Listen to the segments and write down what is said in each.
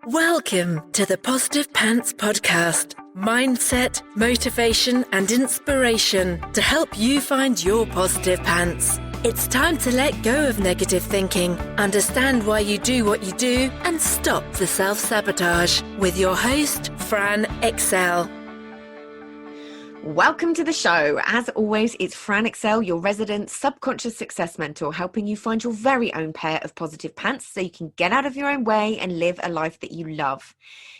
Welcome to the Positive Pants Podcast. Mindset, motivation, and inspiration to help you find your positive pants. It's time to let go of negative thinking, understand why you do what you do, and stop the self-sabotage with your host, Fran Excel. Welcome to the show. As always, it's Fran Excel, your resident subconscious success mentor, helping you find your very own pair of positive pants so you can get out of your own way and live a life that you love.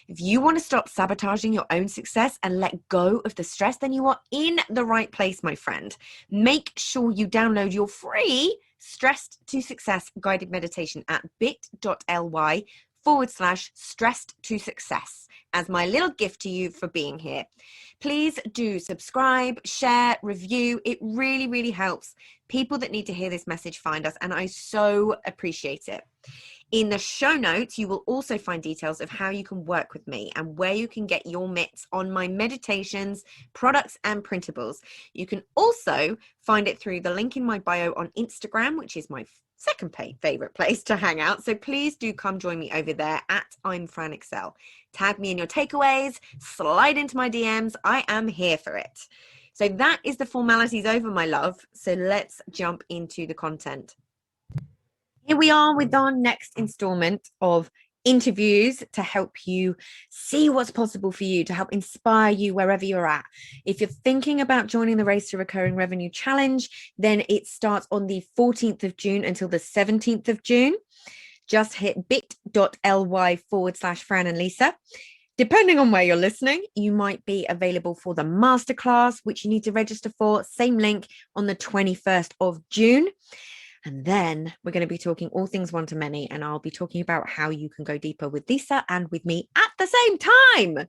If you want to stop sabotaging your own success and let go of the stress, then you are in the right place, my friend. Make sure you download your free Stressed to Success guided meditation at bit.ly/stressed to success as my little gift to you for being here. Please do subscribe, share, review. It really, really helps people that need to hear this message find us, and I so appreciate it. In the show notes, you will also find details of how you can work with me and where you can get your mitts on my meditations, products, and printables. You can also find it through the link in my bio on Instagram, which is my second favorite place to hang out. So please do come join me over there at I'm Fran Excel. Tag me in your takeaways, slide into my DMs. I am here for it. So that is the formalities over, my love. So let's jump into the content. Here we are with our next installment of interviews to help you see what's possible for you, to help inspire you wherever you're at. If you're thinking about joining the Race to Recurring Revenue Challenge, then it starts on the 14th of June until the 17th of June. Just hit bit.ly/Fran and Lisa. Depending on where you're listening, you might be available for the masterclass, which you need to register for. Same link on the 21st of June. And then we're going to be talking all things one-to-many, and I'll be talking about how you can go deeper with Lisa and with me at the same time.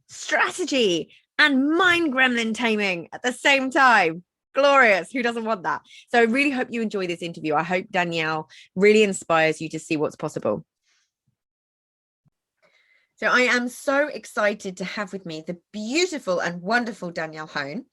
Strategy and mind gremlin taming at the same time. Glorious. Who doesn't want that? So I really hope you enjoy this interview. I hope Danielle really inspires you to see what's possible. So I am so excited to have with me the beautiful and wonderful Danielle Hone.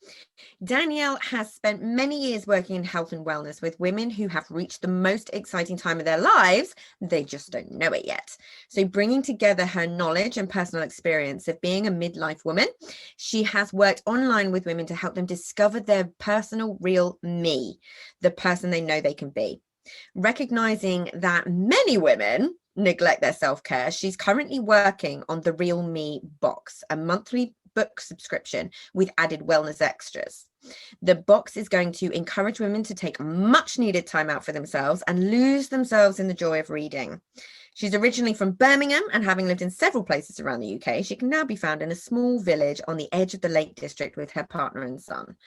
Danielle has spent many years working in health and wellness with women who have reached the most exciting time of their lives. They just don't know it yet. So bringing together her knowledge and personal experience of being a midlife woman, she has worked online with women to help them discover their personal real me, the person they know they can be. Recognizing that many women neglect their self-care, she's currently working on the Real MEE Box, a monthly book subscription with added wellness extras. The box is going to encourage women to take much needed time out for themselves and lose themselves in the joy of reading. She's originally from Birmingham, and having lived in several places around the UK, she can now be found in a small village on the edge of the Lake District with her partner and son.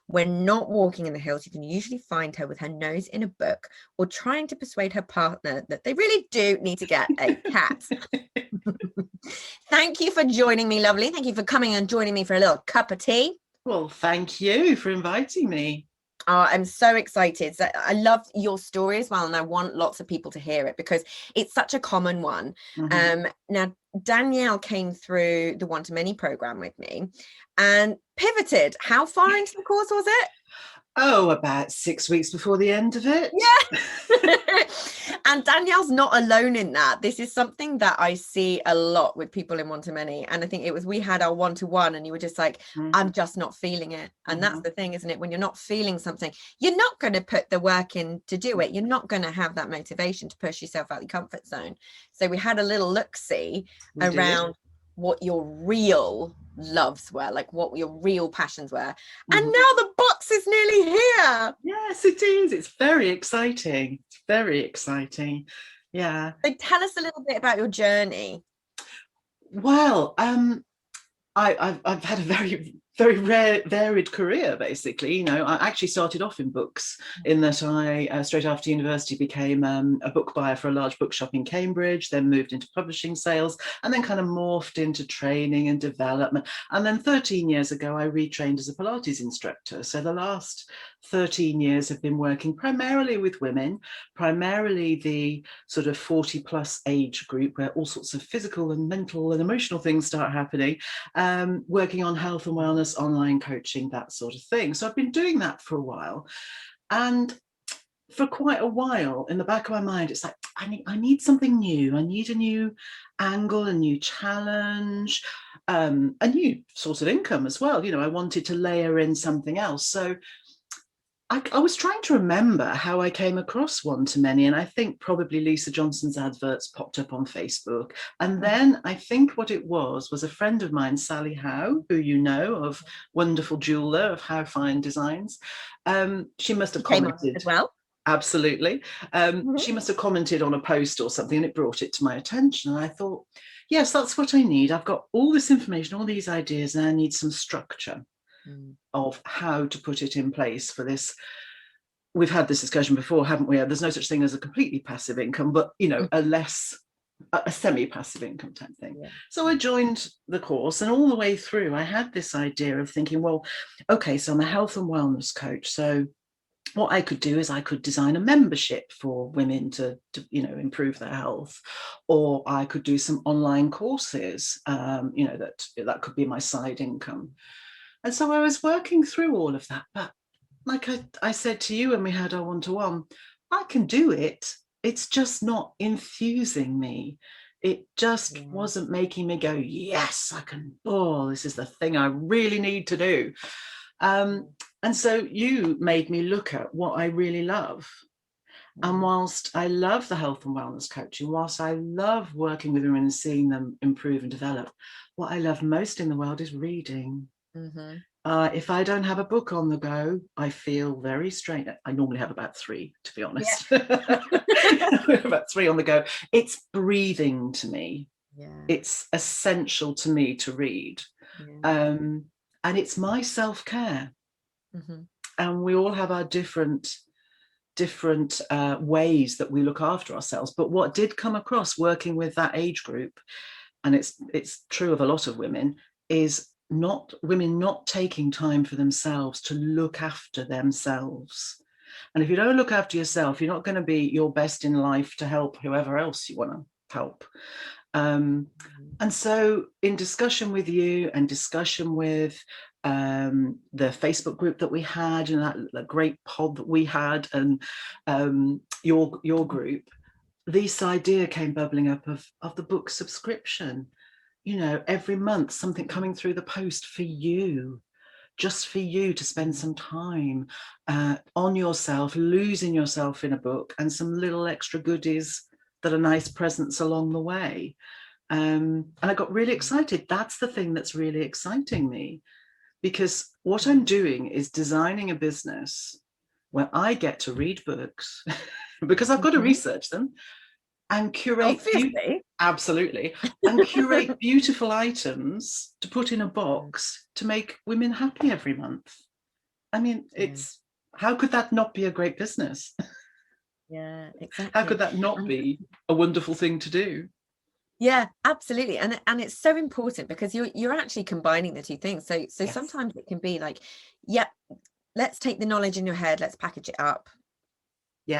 When not walking in the hills, you can usually find her with her nose in a book or trying to persuade her partner that they really do need to get a cat. Thank you for joining me, lovely. Thank you for coming and joining me for a little cup of tea. Well, thank you for inviting me. Oh, I'm so excited. So I love your story as well, and I want lots of people to hear it because it's such a common one. Now, Danielle came through the One-to-Many program with me and pivoted. How far into the course was it? Oh, about 6 weeks before the end of it. Yeah. And Danielle's not alone in that. This is something that I see a lot with people in One-to-Many. And I think it was, we had our one-to-one and you were just like, I'm just not feeling it. And that's the thing, isn't it? When you're not feeling something, you're not going to put the work in to do it. You're not going to have that motivation to push yourself out of the comfort zone. So we had a little look-see around what your real loves were, like what your real passions were. And now the box is nearly here. Yes, it is. It's very exciting. It's very exciting. Yeah. So tell us a little bit about your journey. Well, I've had a very varied career, basically. You know, I actually started off in books in that I, straight after university, became a book buyer for a large bookshop in Cambridge, then moved into publishing sales, and then kind of morphed into training and development. And then 13 years ago, I retrained as a Pilates instructor. So the last 13 years have been working primarily with women, primarily the sort of 40 plus age group where all sorts of physical and mental and emotional things start happening, working on health and wellness, online coaching, that sort of thing. So I've been doing that for a while. And for quite a while, in the back of my mind, it's like, I need something new. I need a new angle, a new challenge, a new source of income as well. You know, I wanted to layer in something else. So I was trying to remember how I came across One to Many, and I think probably Lisa Johnson's adverts popped up on Facebook. And then I think what it was a friend of mine, Sally Howe, who you know, of Wonderful Jeweler, of How Fine Designs. She must have commented as well. Absolutely. She must have commented on a post or something, and it brought it to my attention. And I thought, yes, that's what I need. I've got all this information, all these ideas, and I need some structure of how to put it in place for this. We've had this discussion before, haven't we? There's no such thing as a completely passive income, but, you know, a semi-passive income type thing. Yeah. So I joined the course, and all the way through, I had this idea of thinking, well, okay, so I'm a health and wellness coach. So what I could do is I could design a membership for women to you know, improve their health, or I could do some online courses, you know, that could be my side income. And so I was working through all of that. But like I said to you when we had our one-to-one, I can do it. It's just not infusing me. It just wasn't making me go, yes, I can. Oh, this is the thing I really need to do. And so you made me look at what I really love. And whilst I love the health and wellness coaching, whilst I love working with women and seeing them improve and develop, what I love most in the world is reading. If I don't have a book on the go, I feel very strange. I normally have about 3, to be honest. About 3 on the go. It's breathing to me. It's essential to me to read. And it's my self-care. And we all have our different ways that we look after ourselves. But what did come across working with that age group, and it's true of a lot of women, is women not taking time for themselves to look after themselves. And if you don't look after yourself, you're not going to be your best in life to help whoever else you want to help. And so in discussion with you and discussion with the Facebook group that we had, and that great pod that we had, and your group, this idea came bubbling up of the book subscription. You know, every month something coming through the post for you, just for you to spend some time on yourself, losing yourself in a book, and some little extra goodies that are nice presents along the way. And I got really excited. That's the thing that's really exciting me, because what I'm doing is designing a business where I get to read books because I've got to research them and curate absolutely and curate beautiful items to put in a box to make women happy every month. I mean, it's how could that not be a great business? Yeah, exactly. How could that not be a wonderful thing to do? Yeah, absolutely. And it's so important, because you're actually combining the two things. So sometimes it can be like, let's take the knowledge in your head, let's package it up,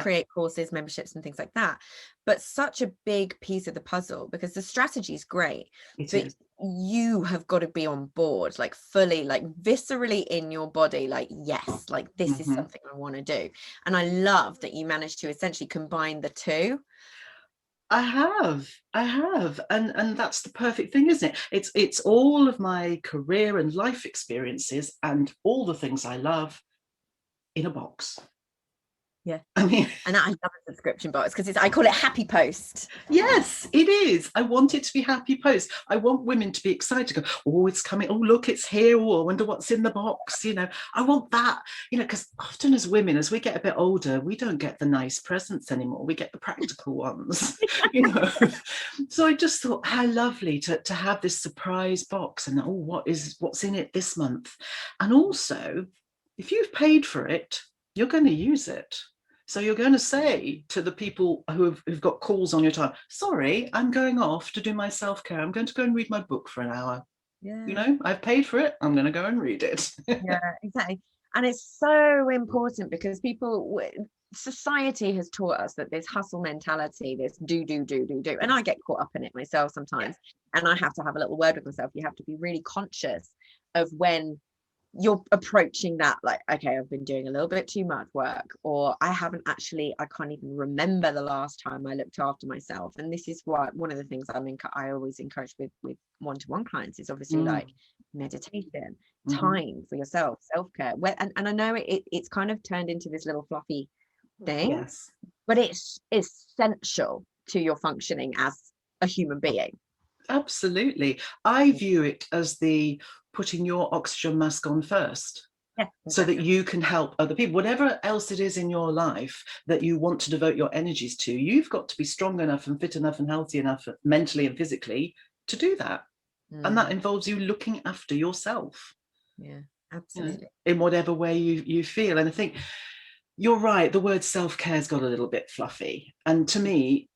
create courses, memberships, and things like that. But such a big piece of the puzzle, because the strategy is great, but you have got to be on board, like fully, like viscerally in your body, like, yes, like this is something I want to do. And I love that you managed to essentially combine the two. I have, and that's the perfect thing, isn't it? It's all of my career and life experiences and all the things I love in a box. Yeah, I mean, and I love a subscription box, because I call it Happy Post. Yes, it is. I want it to be Happy Post. I want women to be excited to go, oh, it's coming. Oh, look, it's here. Oh, I wonder what's in the box. You know, I want that, you know, because often as women, as we get a bit older, we don't get the nice presents anymore. We get the practical ones, you know. So I just thought, how lovely to have this surprise box, and what's in it this month. And also, if you've paid for it, you're going to use it. So you're going to say to the people who've got calls on your time, sorry, I'm going off to do my self-care. I'm going to go and read my book for an hour. Yeah. You know, I've paid for it. I'm going to go and read it. Yeah, exactly. And it's so important, because society has taught us that this hustle mentality, this do. And I get caught up in it myself sometimes. And I have to have a little word with myself. You have to be really conscious of when you're approaching that like, okay, I've been doing a little bit too much work, or I can't even remember the last time I looked after myself. And this is why one of the things I always encourage with one-to-one clients is obviously like meditation, time for yourself, self-care. And I know it's kind of turned into this little fluffy thing, Yes, but it's essential to your functioning as a human being. absolutely. I view it as the putting your oxygen mask on first. Yeah, so exactly. that you can help other people. Whatever else it is in your life that you want to devote your energies to, you've got to be strong enough and fit enough and healthy enough mentally and physically to do that. And that involves you looking after yourself. Yeah, absolutely. In whatever way you feel. And I think you're right, the word self-care's got a little bit fluffy. And to me,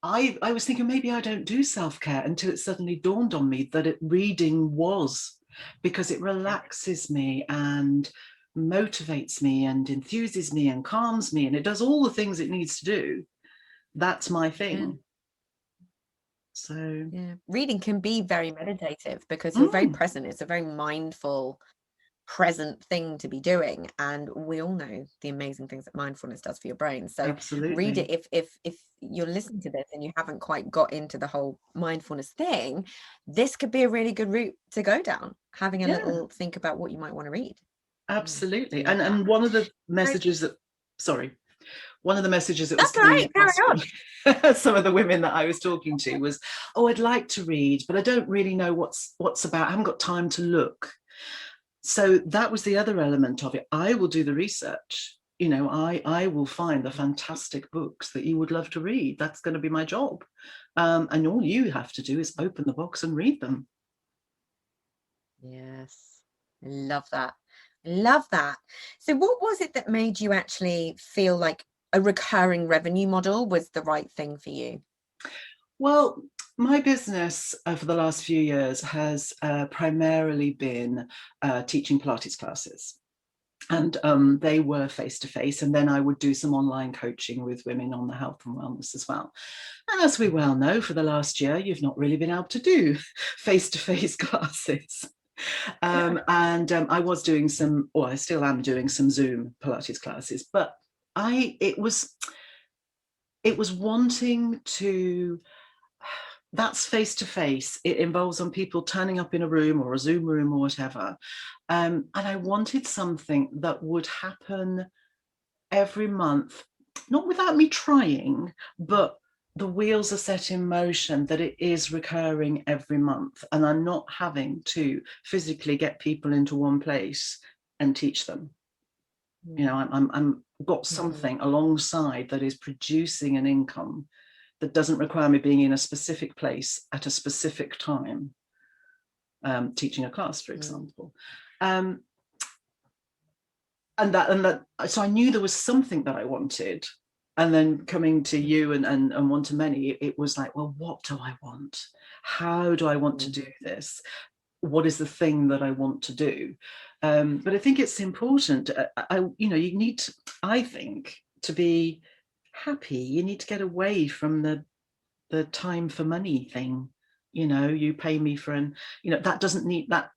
I was thinking maybe I don't do self-care until it suddenly dawned on me that reading was, because it relaxes me and motivates me and enthuses me and calms me, and it does all the things it needs to do. That's my thing. So yeah, reading can be very meditative because you're very present. It's a very mindful, present thing to be doing, and we all know the amazing things that mindfulness does for your brain. So absolutely. read it if you're listening to this and you haven't quite got into the whole mindfulness thing. This could be a really good route to go down, having a little think about what you might want to read. Absolutely. And one of the messages that one of the messages that That's was coming right, some of the women that I was talking to was, oh, I'd like to read, but I don't really know what's about. I haven't got time to look. So that was the other element of it. I will do the research. I will find the fantastic books that you would love to read. That's going to be my job. And all you have to do is open the box and read them. Yes, love that. Love that. So what was it that made you actually feel like a recurring revenue model was the right thing for you? Well, my business for the last few years has primarily been teaching Pilates classes. And they were face-to-face, and then I would do some online coaching with women on the health and wellness as well. And as we well know, for the last year, you've not really been able to do face-to-face classes. And I was doing I still am doing some Zoom Pilates classes, but it was wanting to, that's face-to-face. It involves on people turning up in a room or a Zoom room or whatever. And I wanted something that would happen every month, not without me trying, but the wheels are set in motion, that it is recurring every month, and I'm not having to physically get people into one place and teach them. I'm got something alongside that is producing an income that doesn't require me being in a specific place at a specific time, teaching a class, for example. And that, so I knew there was something that I wanted. And then coming to you and one to many, it was like, well, what do I want? How do I want to do this? What is the thing that I want to do? But I think it's important. You need to, I think, to be happy, you need to get away from the time for money thing. You pay me for that doesn't need that.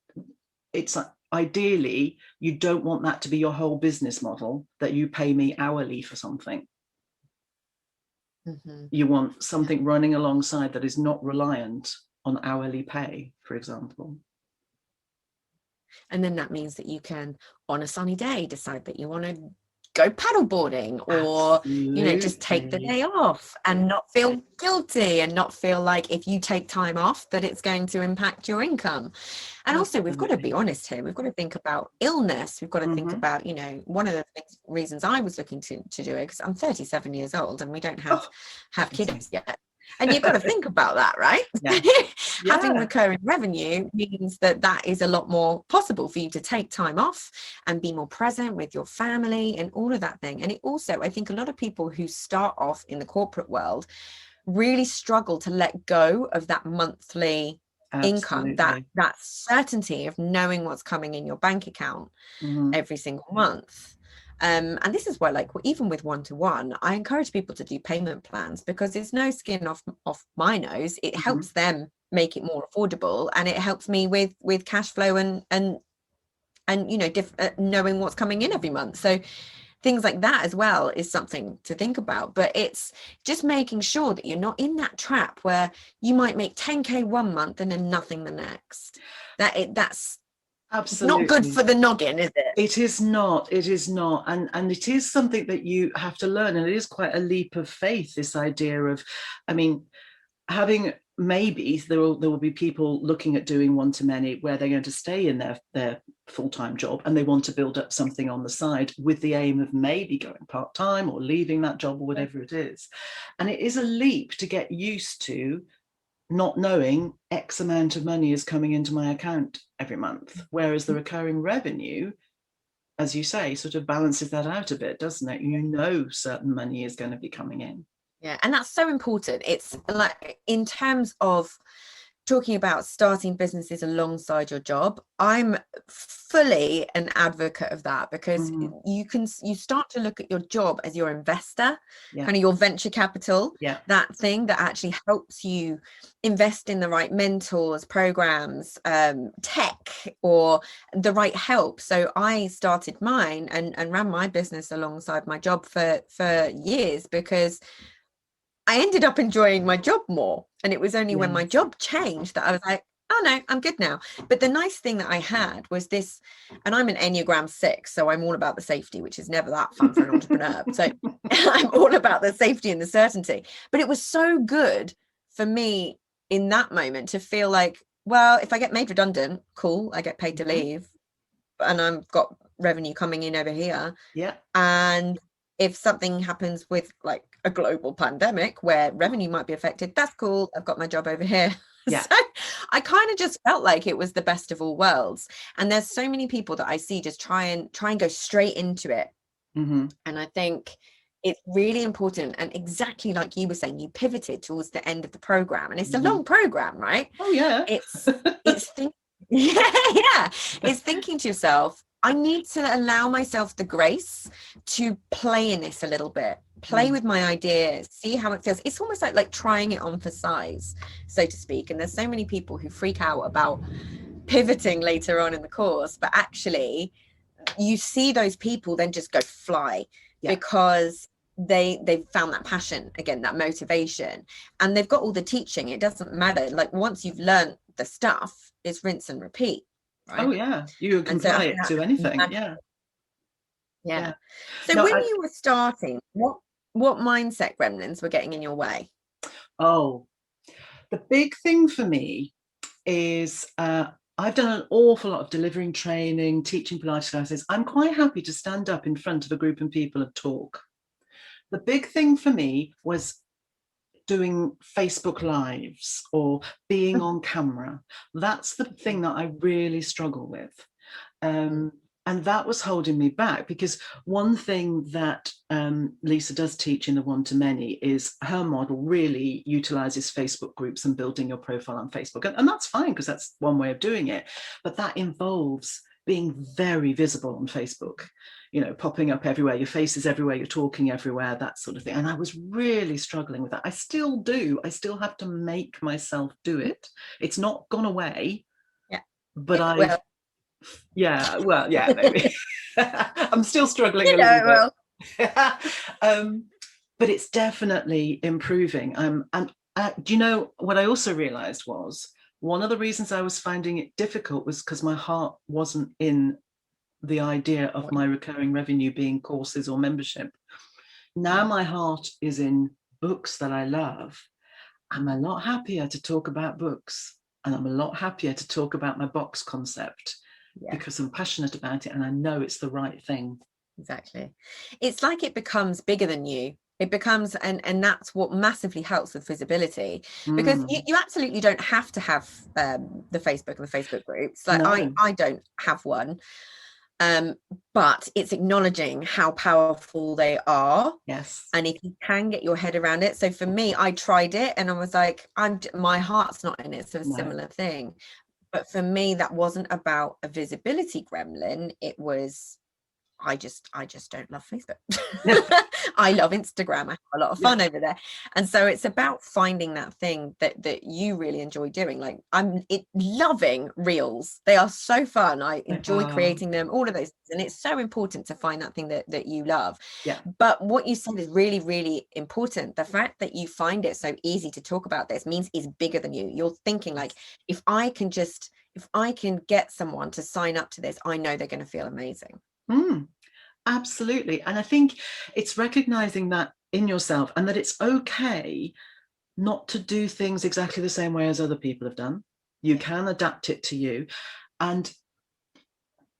It's like, ideally, you don't want that to be your whole business model, that you pay me hourly for something. You want something running alongside that is not reliant on hourly pay, for example. And then that means that you can, on a sunny day, decide that you want to go paddleboarding, or just take the day off and not feel guilty, and not feel like if you take time off that it's going to impact your income. And also, we've got to be honest here, we've got to think about illness, we've got to think about, one of the reasons I was looking to do it, because I'm 37 years old and we don't have kids yet. And you've got to think about that, right? Having recurring revenue means that is a lot more possible for you to take time off and be more present with your family and all of that thing. And it also, I think a lot of people who start off in the corporate world really struggle to let go of that monthly income, that certainty of knowing what's coming in your bank account every single month. And this is why, like, even with one-to-one, I encourage people to do payment plans, because it's no skin off my nose. It helps them make it more affordable, and it helps me with cash flow and and knowing what's coming in every month. So things like that as well is something to think about. But it's just making sure that you're not in that trap where you might make 10k one month and then nothing the next. That's absolutely not good for the noggin, is it? It is not. And it is something that you have to learn. And it is quite a leap of faith, this idea of, I mean, having, maybe there will be people looking at doing one-to-many where they're going to stay in their full-time job and they want to build up something on the side with the aim of maybe going part-time or leaving that job or whatever it is. And it is a leap to get used to not knowing X amount of money is coming into my account every month, whereas the recurring revenue, as you say, sort of balances that out a bit, doesn't it? Certain money is going to be coming in. Yeah, and that's so important. It's like, in terms of talking about starting businesses alongside your job, I'm fully an advocate of that, because you start to look at your job as your investor, kind of your venture capital, that thing that actually helps you invest in the right mentors, programs, tech, or the right help. So I started mine and ran my business alongside my job for years, because I ended up enjoying my job more. And it was only when my job changed that I was like, oh no, I'm good now. But the nice thing that I had was this, and I'm an Enneagram 6, so I'm all about the safety, which is never that fun for an entrepreneur. So I'm all about the safety and the certainty. But it was so good for me in that moment to feel like, well, if I get made redundant, cool, I get paid to leave, and I've got revenue coming in over here. And if something happens with like a global pandemic where revenue might be affected, that's cool, I've got my job over here. So I kind of just felt like it was the best of all worlds. And there's so many people that I see just try and go straight into it. And I think it's really important. And exactly like you were saying, you pivoted towards the end of the program, and it's a long program, right? Oh yeah. It's it's thinking to yourself, I need to allow myself the grace to play in this a little bit, play with my ideas, see how it feels. It's almost like trying it on for size, so to speak. And there's so many people who freak out about pivoting later on in the course, but actually you see those people then just go fly because they've found that passion again, that motivation, and they've got all the teaching. It doesn't matter. Like, once you've learned the stuff, it's rinse and repeat. Right? Oh yeah, you can apply it to anything. So when you were starting, what mindset gremlins were getting in your way? Oh, the big thing for me is I've done an awful lot of delivering training, teaching Pilates classes. I'm quite happy to stand up in front of a group of people and talk. The big thing for me was doing Facebook Lives or being on camera. That's the thing that I really struggle with. And that was holding me back, because one thing that Lisa does teach in the one-to-many is her model really utilizes Facebook groups and building your profile on Facebook. And that's fine, because that's one way of doing it. But that involves being very visible on Facebook, popping up everywhere, your face is everywhere, you're talking everywhere, that sort of thing. And I was really struggling with that. I still do. I still have to make myself do it. It's not gone away. But maybe. I'm still struggling a little bit. But it's definitely improving. And do you know what I also realized was, one of the reasons I was finding it difficult was because my heart wasn't in the idea of my recurring revenue being courses or membership. Now my heart is in books that I love. I'm a lot happier to talk about books, and I'm a lot happier to talk about my box concept because I'm passionate about it and I know it's the right thing. Exactly. It's like it becomes bigger than you. It becomes, and that's what massively helps with visibility, because you absolutely don't have to have the Facebook and the Facebook groups. Like, no. I don't have one, but it's acknowledging how powerful they are. Yes. And if you can get your head around it. So for me, I tried it and I was like, my heart's not in it. So a similar thing. But for me, that wasn't about a visibility gremlin. It was I just don't love Facebook. I love Instagram. I have a lot of fun over there. And so it's about finding that thing that you really enjoy doing. Like I'm loving reels. They are so fun. I enjoy creating them, all of those. And it's so important to find that thing that you love. Yeah. But what you said is really, really important. The fact that you find it so easy to talk about this means it's bigger than you. You're thinking like, if I can get someone to sign up to this, I know they're going to feel amazing. Absolutely. And I think it's recognizing that in yourself, and that it's okay not to do things exactly the same way as other people have done. You can adapt it to you. And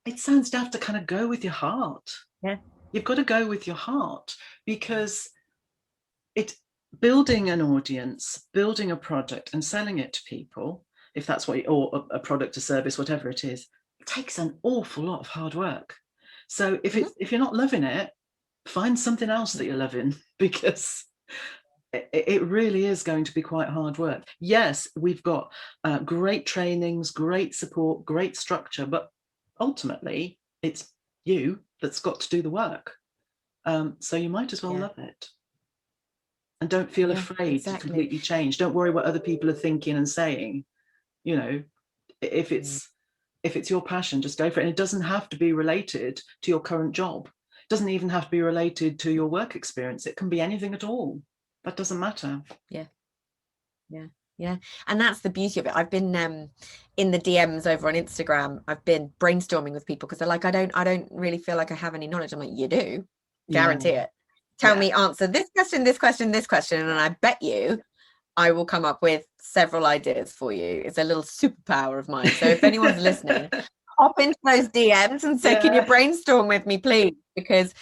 it sounds daft to kind of go with your heart. Yeah. You've got to go with your heart, because it's building an audience, building a product and selling it to people, if that's what, or a product, a service, whatever it is, it takes an awful lot of hard work. So if you're not loving it, find something else that you're loving, because it really is going to be quite hard work. Yes, we've got great trainings, great support, great structure, but ultimately it's you that's got to do the work. So you might as well love it. And don't feel afraid to completely change. Don't worry what other people are thinking and saying. You know, if it's your passion, just go for it. And it doesn't have to be related to your current job. It doesn't even have to be related to your work experience. It can be anything at all. That doesn't matter. Yeah. And that's the beauty of it. I've been in the DMs over on Instagram. I've been brainstorming with people because they're like, I don't really feel like I have any knowledge. I'm like, you do, guarantee it. Tell me, answer this question, this question, this question, and I bet you I will come up with several ideas for you. It's a little superpower of mine. So if anyone's listening, hop into those DMs and say, can you brainstorm with me, please? Because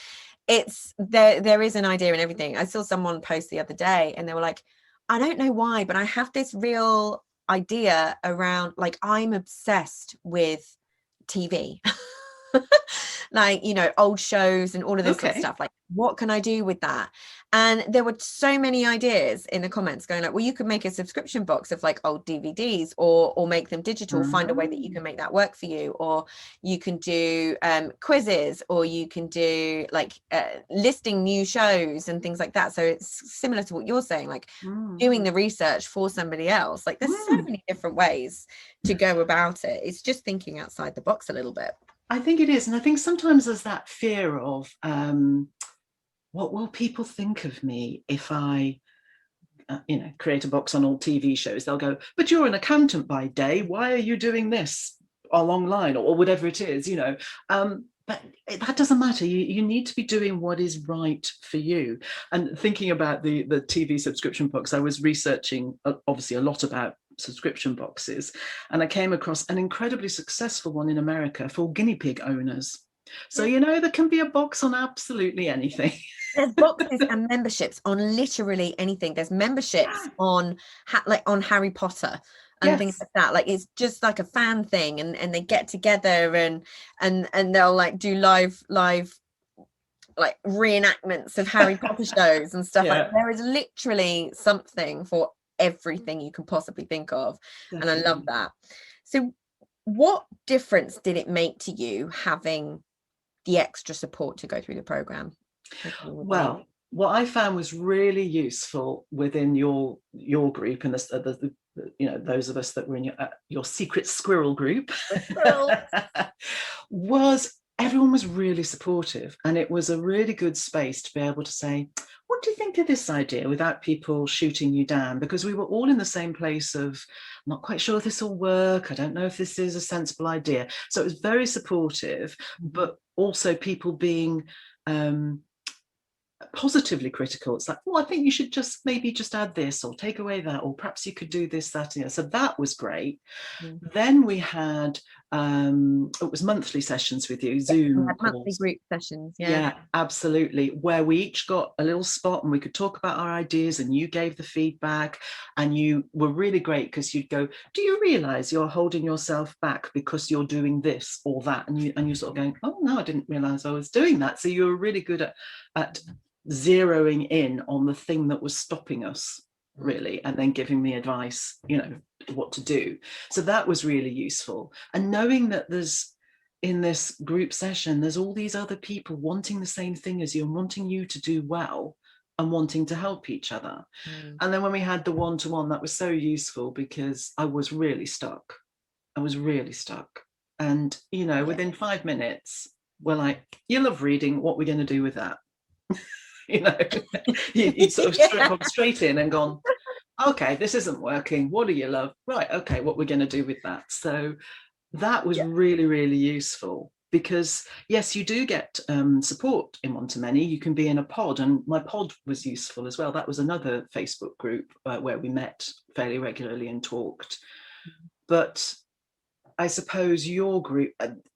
it's there is an idea in everything. I saw someone post the other day and they were like, I don't know why, but I have this real idea around, like, I'm obsessed with TV. Like, you know, old shows and all of this sort of stuff. Like, what can I do with that? And there were so many ideas in the comments going like, well, you could make a subscription box of like old DVDs, or make them digital, find a way that you can make that work for you, or you can do quizzes, or you can do like listing new shows and things like that. So it's similar to what you're saying, like doing the research for somebody else. Like there's so many different ways to go about it. It's just thinking outside the box a little bit. I think it is. And I think sometimes there's that fear of what will people think of me if I create a box on old TV shows. They'll go, but you're an accountant by day, why are you doing this online, or whatever it is, you know. But that doesn't matter. You need to be doing what is right for you. And thinking about the TV subscription box, I was researching obviously a lot about subscription boxes, and I came across an incredibly successful one in America for guinea pig owners. So, you know, there can be a box on absolutely anything. There's boxes and memberships on literally anything. There's memberships on on Harry Potter and things like that. Like it's just like a fan thing, and they get together and they'll like do live like reenactments of Harry Potter shows and stuff. Like there is literally something for everything you can possibly think of. And I love that. So what difference did it make to you having the extra support to go through the program? Well, what I found was really useful within your group, and the you know, those of us that were in your secret squirrel group, was everyone was really supportive, and it was a really good space to be able to say, what do you think of this idea, without people shooting you down, because we were all in the same place of, I'm not quite sure if this will work, I don't know if this is a sensible idea. So it was very supportive, but also people being positively critical. It's like, oh, I think you should maybe just add this, or take away that, or perhaps you could do this, that, you know. So that was great. Then we had it was monthly sessions with you, Zoom. We had monthly group sessions. Yeah, absolutely, where we each got a little spot and we could talk about our ideas, and you gave the feedback, and you were really great, because you'd go, do you realize you're holding yourself back because you're doing this or that, and you're sort of going, oh no, I didn't realize I was doing that. So you were really good at zeroing in on the thing that was stopping us, really, and then giving me advice, you know, what to do. So that was really useful. And knowing that there's, in this group session, there's all these other people wanting the same thing as you and wanting you to do well and wanting to help each other. And then when we had the one-to-one, that was so useful because I was really stuck. And, you know, within 5 minutes, we're like, you love reading, what we're going to do with that? You know, you sort of gone straight in and gone, okay, this isn't working. What do you love? Right, okay, what we're going to do with that? So that was really, really useful because, yes, you do get support in one-to-many. You can be in a pod, and my pod was useful as well. That was another Facebook group where we met fairly regularly and talked. But I suppose your group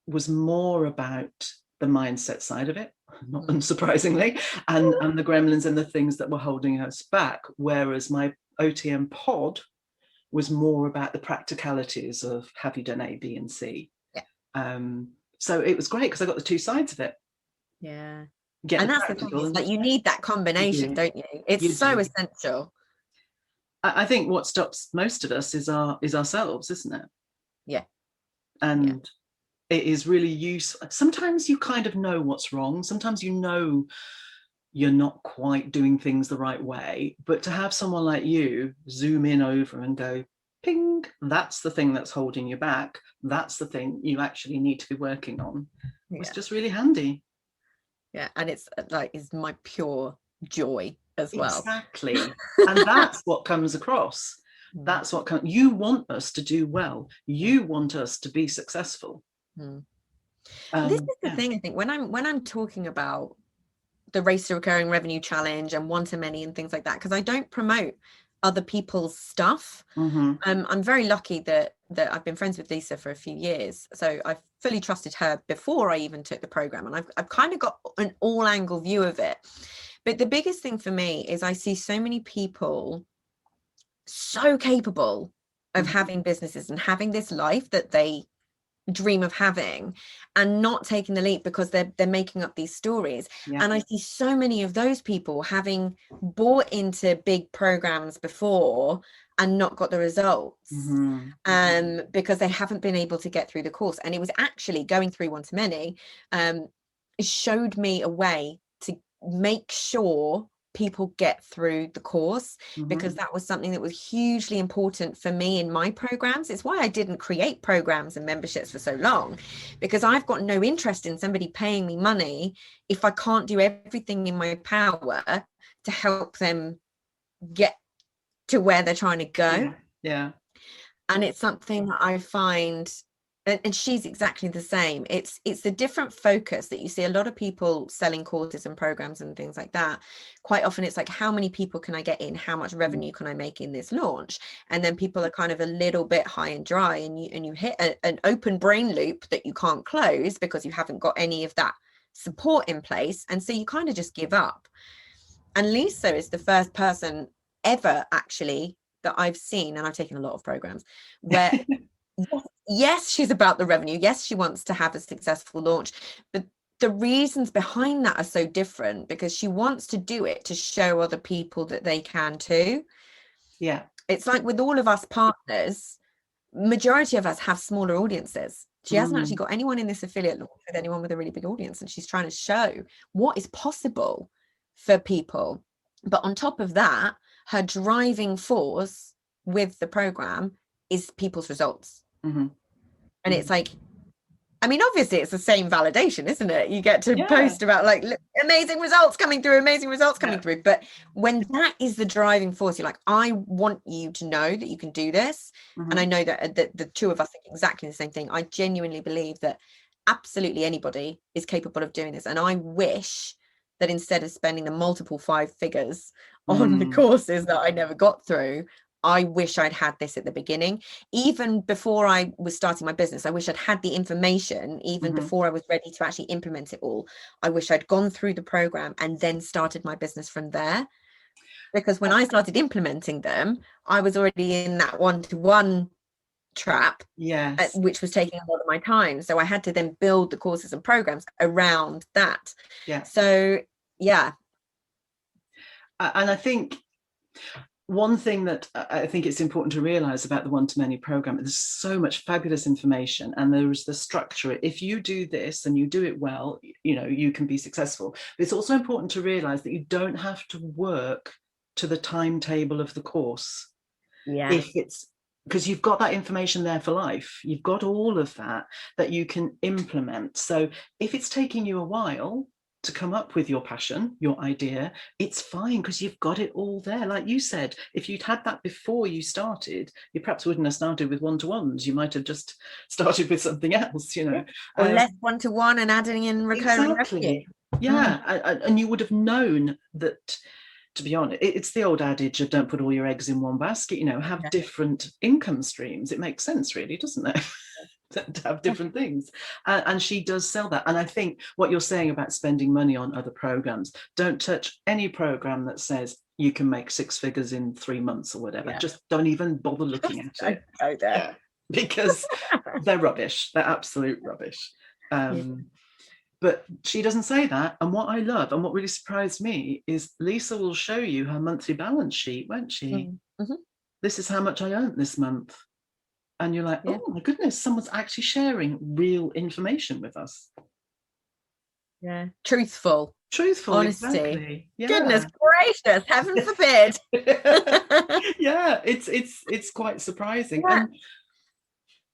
was more about the mindset side of it, not unsurprisingly, and the gremlins and the things that were holding us back, whereas my OTM pod was more about the practicalities of have you done A, B, and C. So it was great because I got the two sides of it. And Get that's the thing, is that you need that combination, don't you? It's so essential. I think what stops most of us is ourselves, isn't it? And it is really useful. Sometimes you kind of know what's wrong. Sometimes you know you're not quite doing things the right way, but to have someone like you zoom in over and go, ping, that's the thing that's holding you back. That's the thing you actually need to be working on. It's just really handy. And it's like, it's my pure joy as well. Exactly. And that's what comes across. That's what you want us to do well. You want us to be successful. This is the thing, I think, when I'm talking about the Race to Recurring Revenue Challenge and one-to-many and things like that, because I don't promote other people's stuff. I'm very lucky that I've been friends with Lisa for a few years, so I've fully trusted her before I even took the program, and I've kind of got an all-angle view of it. But the biggest thing for me is I see so many people so capable of having businesses and having this life that they dream of having, and not taking the leap because they're making up these stories. And I see so many of those people having bought into big programs before and not got the results because they haven't been able to get through the course. And it was actually going through one-to-many showed me a way to make sure people get through the course, because that was something that was hugely important for me in my programs. It's why I didn't create programs and memberships for so long, because I've got no interest in somebody paying me money if I can't do everything in my power to help them get to where they're trying to go. And it's something that I find, and she's exactly the same. It's the different focus that you see a lot of people selling courses and programs and things like that. Quite often it's like, how many people can I get in? How much revenue can I make in this launch? And then people are kind of a little bit high and dry, and you hit an open brain loop that you can't close because you haven't got any of that support in place. And so you kind of just give up. And Lisa is the first person ever actually that I've seen, and I've taken a lot of programs where yes, she's about the revenue. Yes, she wants to have a successful launch, but the reasons behind that are so different, because she wants to do it to show other people that they can too. It's like with all of us partners, majority of us have smaller audiences. She hasn't actually got anyone in this affiliate launch with anyone with a really big audience, and she's trying to show what is possible for people. But on top of that, her driving force with the program is people's results. And it's like, I mean, obviously it's the same validation, isn't it? You get to post about like amazing results coming through. But when that is the driving force, you're like, I want you to know that you can do this. And I know that the two of us think exactly the same thing. I genuinely believe that absolutely anybody is capable of doing this. And I wish that instead of spending the multiple 5 figures on the courses that I never got through, I wish I'd had this at the beginning. Even before I was starting my business, I wish I'd had the information even before I was ready to actually implement it all. I wish I'd gone through the program and then started my business from there. Because when I started implementing them, I was already in that one-to-one trap, which was taking a lot of my time. So I had to then build the courses and programs around that. So, and I think one thing that I think it's important to realize about the one-to-many program, there's so much fabulous information, and there's the structure. If you do this and you do it well, you can be successful. But it's also important to realize that you don't have to work to the timetable of the course. Yeah. If it's because you've got that information there for life, you've got all of that you can implement. So if it's taking you a while to come up with your passion, your idea, it's fine, because you've got it all there. Like you said, if you'd had that before you started, you perhaps wouldn't have started with one-to-ones. You might have just started with something else, or less one-to-one and adding in recurring revenue. Yeah. And you would have known that, to be honest, it's the old adage of don't put all your eggs in one basket, have different income streams. It makes sense, really, doesn't it? To have different things. And she does sell that. And I think what you're saying about spending money on other programs, don't touch any program that says you can make 6 figures in 3 months or whatever. Just don't even bother looking at it. Go there. Because they're rubbish. They're absolute rubbish. But she doesn't say that. And what I love and what really surprised me is Lisa will show you her monthly balance sheet, won't she? Mm-hmm. This is how much I earned this month. And you're like, oh my goodness, someone's actually sharing real information with us. Yeah. Truthful. Honesty. Exactly. Yeah. Goodness gracious, heaven forbid. Yeah, it's quite surprising. Yeah.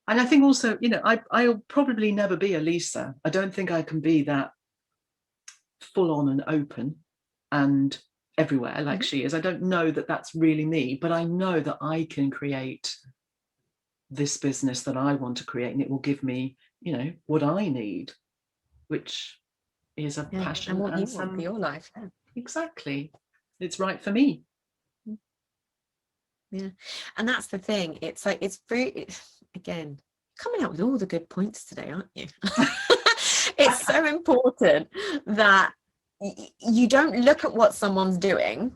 And I think also, I'll probably never be a Lisa. I don't think I can be that full on and open and everywhere like she is. I don't know that that's really me, but I know that I can create this business that I want to create, and it will give me, what I need, which is a passion and what you want for your life. Exactly, it's right for me. Yeah, and that's the thing. It's like again, coming out with all the good points today, aren't you? It's so important that you don't look at what someone's doing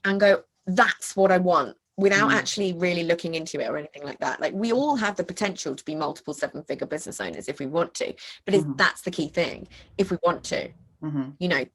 and go, that's what I want, without actually really looking into it or anything like that. Like, we all have the potential to be multiple 7-figure business owners if we want to, but that's the key thing. If we want to,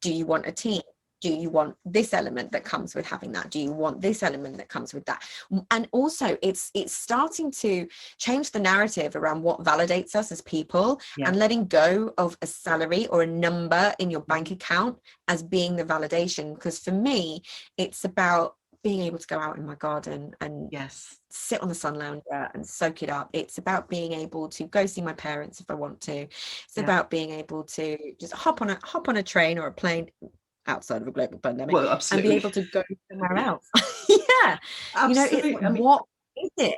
do you want a team? Do you want this element that comes with having that? Do you want this element that comes with that? And also it's starting to change the narrative around what validates us as people, and letting go of a salary or a number in your bank account as being the validation. Because for me, it's about being able to go out in my garden and sit on the sun lounger and soak it up. It's about being able to go see my parents if I want to. It's about being able to just hop on a train or a plane outside of a global pandemic, and be able to go somewhere else. Absolutely. What is it?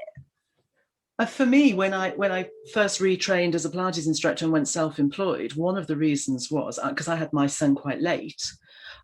For me, when I first retrained as a Pilates instructor and went self-employed, one of the reasons was because I had my son quite late.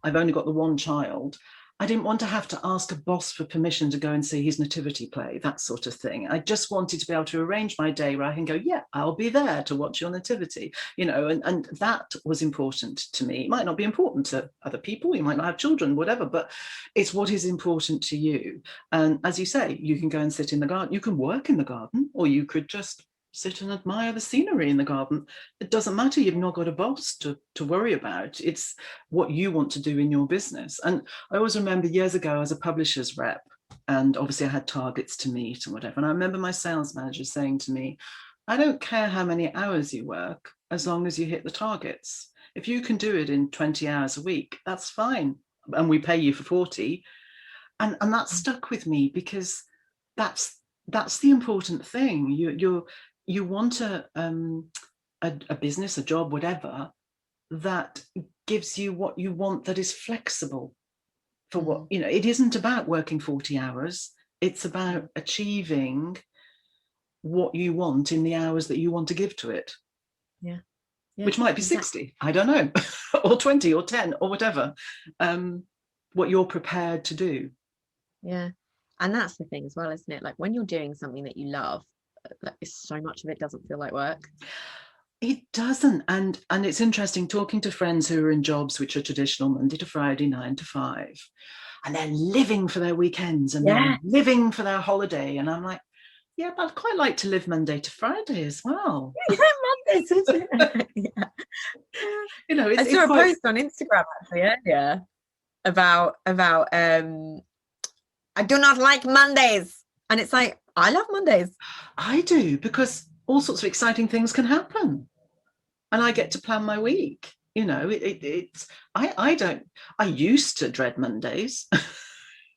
I've only got the one child. I didn't want to have to ask a boss for permission to go and see his nativity play, that sort of thing. I just wanted to be able to arrange my day where I can go, I'll be there to watch your nativity, and that was important to me. It might not be important to other people, you might not have children, whatever, but it's what is important to you. And as you say, you can go and sit in the garden, you can work in the garden, or you could just sit and admire the scenery in the garden. It doesn't matter. You've not got a boss to worry about. It's what you want to do in your business. And I always remember years ago as a publisher's rep, and obviously I had targets to meet and whatever. And I remember my sales manager saying to me, I don't care how many hours you work, as long as you hit the targets. If you can do it in 20 hours a week, that's fine. And we pay you for 40. And that stuck with me, because that's the important thing. You want a business, a job, whatever, that gives you what you want, that is flexible for what, it isn't about working 40 hours. It's about achieving what you want in the hours that you want to give to it. Yeah. Which might be 60, I don't know, or 20 or 10 or whatever, what you're prepared to do. Yeah. And that's the thing as well, isn't it? Like, when you're doing something that you love, so much of it doesn't feel like work. It doesn't. And it's interesting talking to friends who are in jobs which are traditional Monday to Friday, 9 to 5, and they're living for their weekends and they're living for their holiday. And I'm like, but I'd quite like to live Monday to Friday as well. Mondays, isn't it? I saw a post on Instagram actually earlier about I do not like Mondays. And it's like, I love Mondays. I do, because all sorts of exciting things can happen. And I get to plan my week. You know, I used to dread Mondays.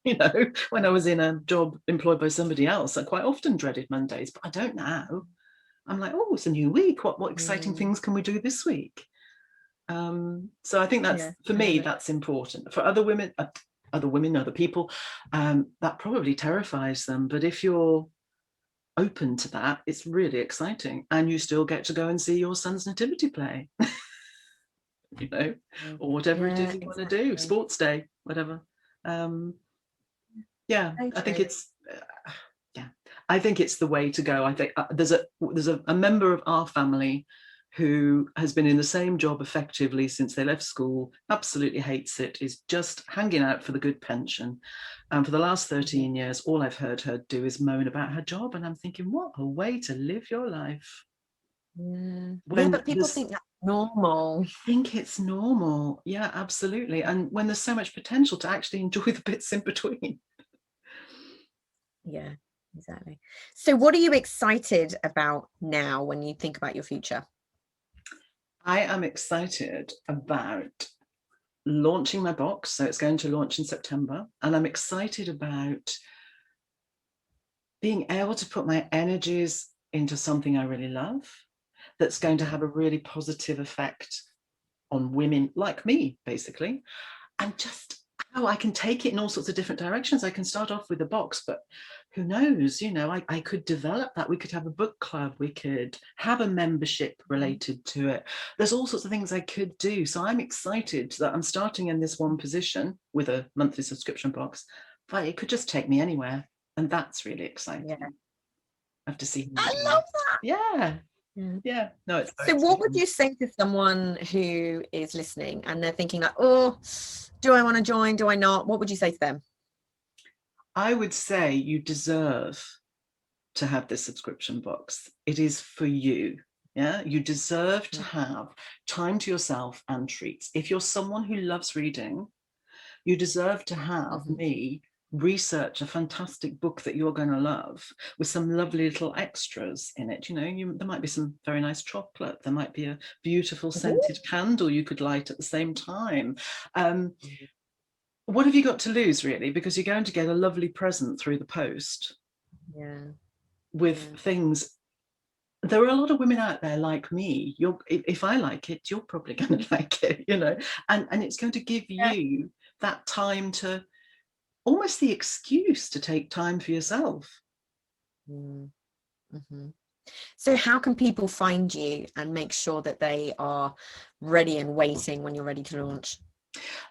You know, when I was in a job employed by somebody else, I quite often dreaded Mondays, but I don't now. I'm like, oh, it's a new week. What exciting things can we do this week? So I think that's, for me, that's important. For other women, other people, that probably terrifies them. But if you're open to that, it's really exciting, and you still get to go and see your son's nativity play. You know, or whatever it is you want to do, sports day, whatever. I think it's I think it's the way to go. I think there's a member of our family who has been in the same job effectively since they left school, absolutely hates it, is just hanging out for the good pension. And for the last 13 years, all I've heard her do is moan about her job. And I'm thinking, what a way to live your life. Yeah, but people think that's normal. I think it's normal. Yeah, absolutely. And when there's so much potential to actually enjoy the bits in between. Yeah, exactly. So what are you excited about now when you think about your future? I am excited about launching my box. So it's going to launch in September. And I'm excited about being able to put my energies into something I really love, that's going to have a really positive effect on women like me, basically. And just how I can take it in all sorts of different directions. I can start off with a box, but who knows, you know, I could develop that. We could have a book club. We could have a membership related to it. There's all sorts of things I could do. So I'm excited that I'm starting in this one position with a monthly subscription box, but it could just take me anywhere. And that's really exciting. I have to see. I love that. Yeah. No, it's so what would you say to someone who is listening and they're thinking like, oh, do I want to join? Do I not? What would you say to them? I would say you deserve to have this subscription box. It is for you. Yeah, you deserve to have time to yourself and treats. If you're someone who loves reading, you deserve to have me research a fantastic book that you're going to love with some lovely little extras in it. You know, there might be some very nice chocolate. There might be a beautiful scented candle you could light at the same time. What have you got to lose, really? Because you're going to get a lovely present through the post with things. There are a lot of women out there like me. If I like it, you're probably going to like it, you know, and it's going to give you that time to, almost the excuse to take time for yourself. So how can people find you and make sure that they are ready and waiting when you're ready to launch?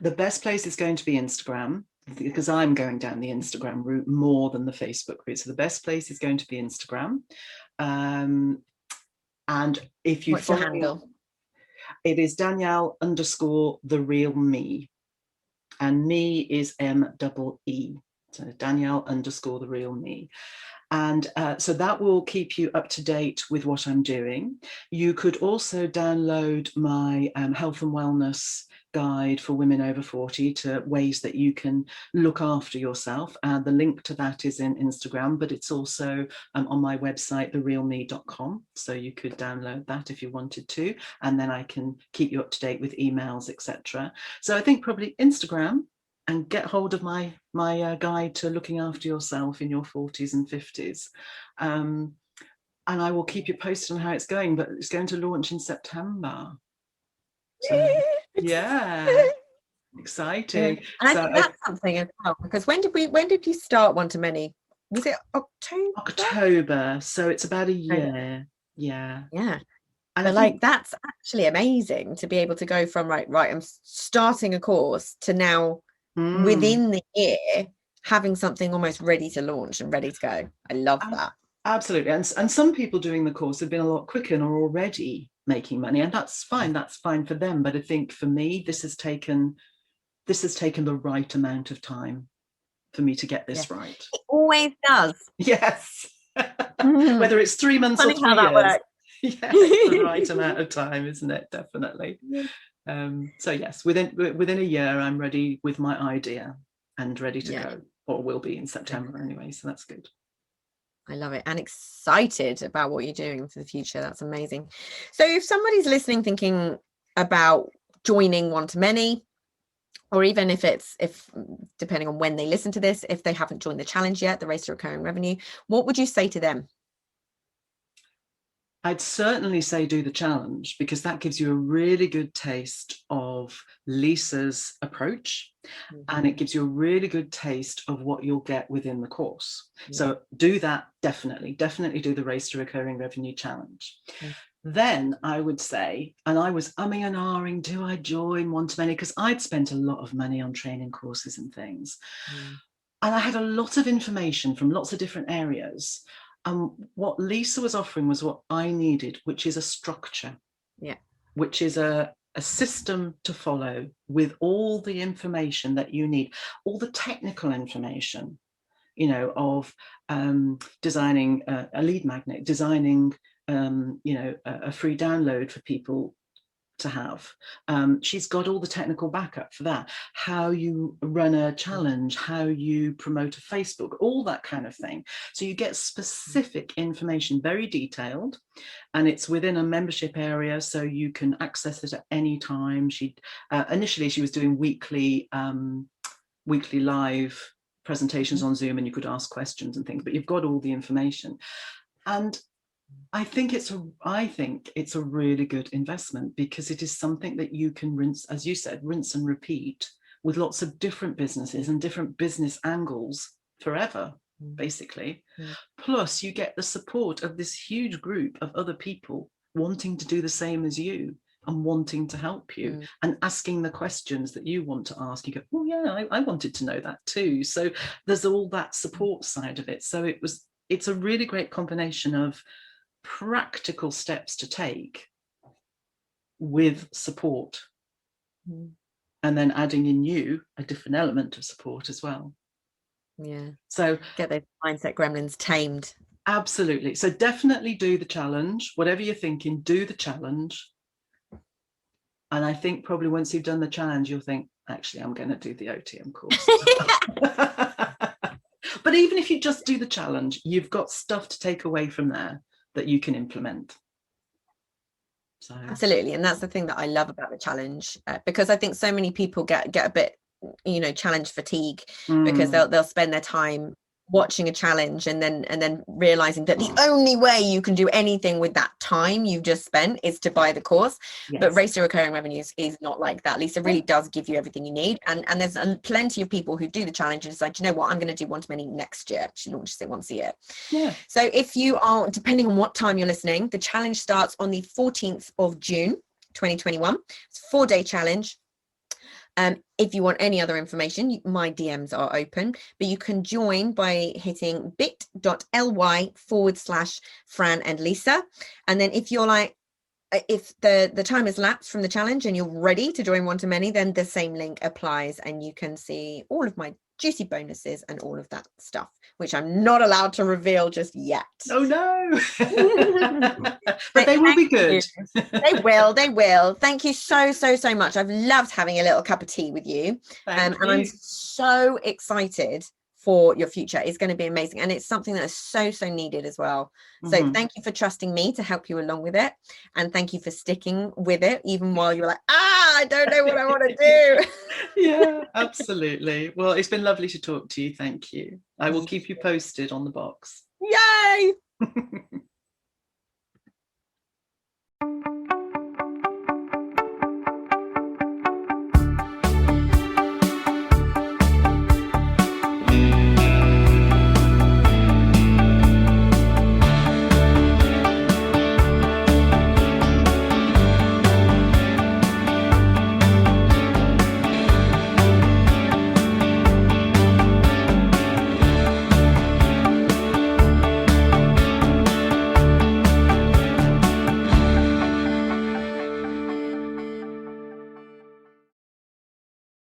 The best place is going to be Instagram, because I'm going down the Instagram route more than the Facebook route. So the best place is going to be Instagram. And if you What's your handle? It is Danielle _ the Real Me. And me is M-E-E. So Danielle _ the Real Me. And so that will keep you up to date with what I'm doing. You could also download my health and wellness guide for women over 40 to ways that you can look after yourself. And the link to that is in Instagram, but it's also on my website, therealme.com. So you could download that if you wanted to, and then I can keep you up to date with emails, etc. So I think probably Instagram, and get hold of my guide to looking after yourself in your 40s and 50s. And I will keep you posted on how it's going, but it's going to launch in September. So, exciting. And I think that's something as well, because when did you start One to Many? Was it October? So it's about a year. And like that's actually amazing to be able to go from right, I'm starting a course to now within the year having something almost ready to launch and ready to go. I love that. Absolutely. And some people doing the course have been a lot quicker and are already making money, and that's fine for them. But I think for me, this has taken the right amount of time for me to get this right. It always does. Yes. Whether it's 3 months or 3 years. That works. Yeah, it's the right amount of time, isn't it? Definitely. So yes, within a year, I'm ready with my idea and ready to go. or will be in September anyway, so that's good. I love it, and excited about what you're doing for the future. That's amazing. So if somebody's listening thinking about joining One to Many, or even if depending on when they listen to this, if they haven't joined the challenge yet, the Race to Recurring Revenue, what would you say to them? I'd certainly say do the challenge, because that gives you a really good taste of Lisa's approach, and it gives you a really good taste of what you'll get within the course. So do that, definitely do the Race to Recurring Revenue challenge. Then I would say, and I was umming and ahhing, do I join One to Many? Because I'd spent a lot of money on training courses and things. And I had a lot of information from lots of different areas. What Lisa was offering was what I needed, which is a structure, which is a system to follow with all the information that you need, all the technical information, you know, of designing a lead magnet, designing, you know, a free download for people to have. She's got all the technical backup for that, how you run a challenge, how you promote a Facebook, all that kind of thing. So you get specific information, very detailed, and it's within a membership area, so you can access it at any time. Initially she was doing weekly live presentations on Zoom, and you could ask questions and things, but you've got all the information. And I think it's a really good investment, because it is something that you can rinse and repeat with lots of different businesses and different business angles forever, basically. Plus you get the support of this huge group of other people wanting to do the same as you and wanting to help you and asking the questions that you want to ask. You go, oh yeah, I wanted to know that too. So there's all that support side of it. So it's a really great combination of practical steps to take with support, and then adding in you a different element of support as well. So get those mindset gremlins tamed. Absolutely. So definitely do the challenge. Whatever you're thinking, do the challenge. And I think probably once you've done the challenge, you'll think, actually, I'm going to do the OTM course. But even if you just do the challenge, you've got stuff to take away from there that you can implement. So absolutely, and that's the thing that I love about the challenge, because I think so many people get a bit, you know, challenge fatigue, because they'll spend their time watching a challenge and then realizing that the only way you can do anything with that time you've just spent is to buy the course. But Race to Recurring Revenues is not like that. Lisa really does give you everything you need, and there's plenty of people who do the challenge and decide, you know what, I'm going to do One to Many next year. She launches it once a year. So if you are, depending on what time you're listening, the challenge starts on the 14th of June 2021. It's a 4-day challenge. If you want any other information, my DMs are open, but you can join by hitting bit.ly/Fran and Lisa. And then if you're like, if the time has lapsed from the challenge and you're ready to join One to Many, then the same link applies, and you can see all of my juicy bonuses and all of that stuff, which I'm not allowed to reveal just yet. Oh no. But they will be good. They will. Thank you so much. I've loved having a little cup of tea with you. And I'm so excited for your future. It's going to be amazing, and it's something that is so needed as well. So thank you for trusting me to help you along with it, and thank you for sticking with it even while you're like, I don't know what I want to do. Yeah, absolutely. Well, it's been lovely to talk to you. Thank you. I will keep you posted on the box. Yay.